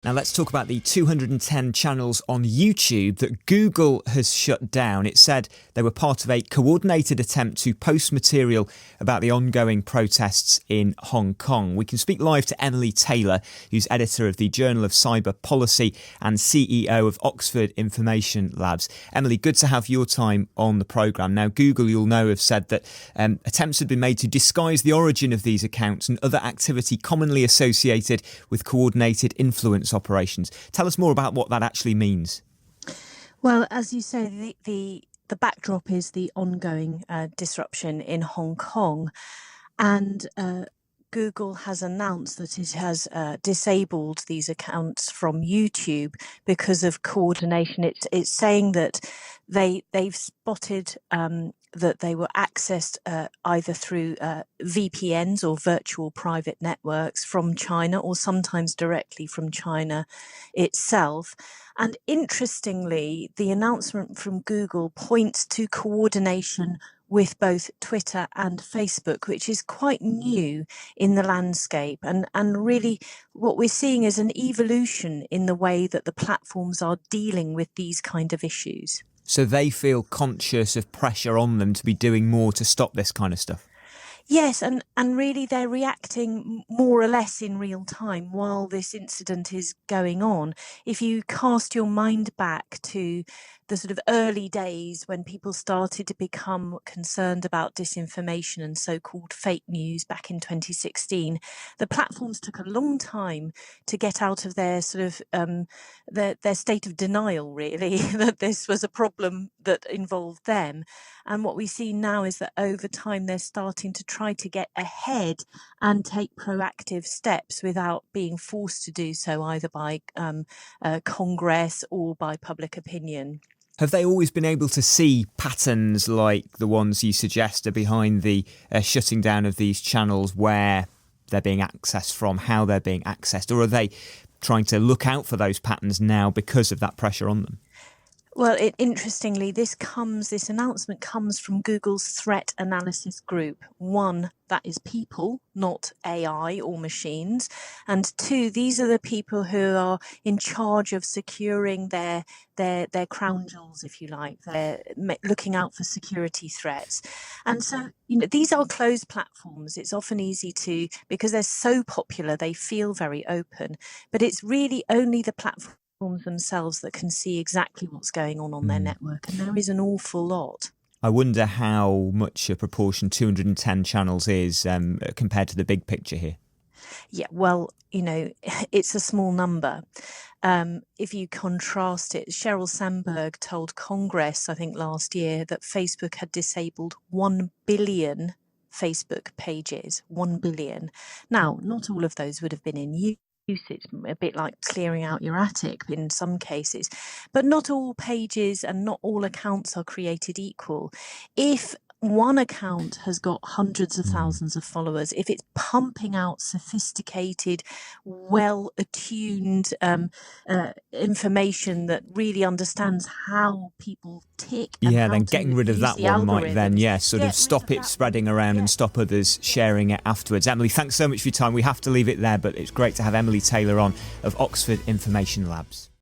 Now let's talk about the 210 channels on YouTube that Google has shut down. It said they were part of a coordinated attempt to post material about the ongoing protests in Hong Kong. We can speak live to Emily Taylor, who's editor of the Journal of Cyber Policy and CEO of Oxford Information Labs. Emily, good to have your time on the programme. Now, Google, you'll know, have said that attempts had been made to disguise the origin of these accounts and other activity commonly associated with coordinated influence operations. Tell us more about what that actually means. Well, as you say, the backdrop is the ongoing disruption in Hong Kong, and Google has announced that it has disabled these accounts from YouTube because of coordination. It's saying that they've spotted that they were accessed either through VPNs or virtual private networks from China, or sometimes directly from China itself. And interestingly, the announcement from Google points to coordination with both Twitter and Facebook, which is quite new in the landscape. And really what we're seeing is an evolution in the way that the platforms are dealing with these kind of issues. So they feel conscious of pressure on them to be doing more to stop this kind of stuff? Yes, and really they're reacting more or less in real time while this incident is going on. If you cast your mind back to the sort of early days when people started to become concerned about disinformation and so-called fake news back in 2016, the platforms took a long time to get out of their sort of their state of denial, really, that this was a problem that involved them. And what we see now is that over time they're starting to try to get ahead and take proactive steps without being forced to do so either by Congress or by public opinion. Have they always been able to see patterns like the ones you suggest are behind the shutting down of these channels, where they're being accessed from, how they're being accessed? Or are they trying to look out for those patterns now because of that pressure on them? Well, interestingly, this announcement comes from Google's threat analysis group. One, that is people, not AI or machines. And two, these are the people who are in charge of securing their crown jewels, if you like. They're looking out for security threats. And so, these are closed platforms. It's often easy to, because they're so popular, they feel very open. But it's really only the platform themselves that can see exactly what's going on their network, and there is an awful lot. I wonder how much a proportion 210 channels is compared to the big picture here. Yeah, well, it's a small number. If you contrast it, Sheryl Sandberg told Congress, I think last year, that Facebook had disabled 1 billion Facebook pages. 1 billion. Now, not all of those would have been in use. It's a bit like clearing out your attic in some cases, but not all pages and not all accounts are created equal. If one account has got hundreds of thousands of followers, if it's pumping out sophisticated, well-attuned information that really understands how people tick. Yeah, then getting rid of that one might then, sort of stop it spreading around and stop others sharing it afterwards. Emily, thanks so much for your time. We have to leave it there, but it's great to have Emily Taylor on of Oxford Information Labs.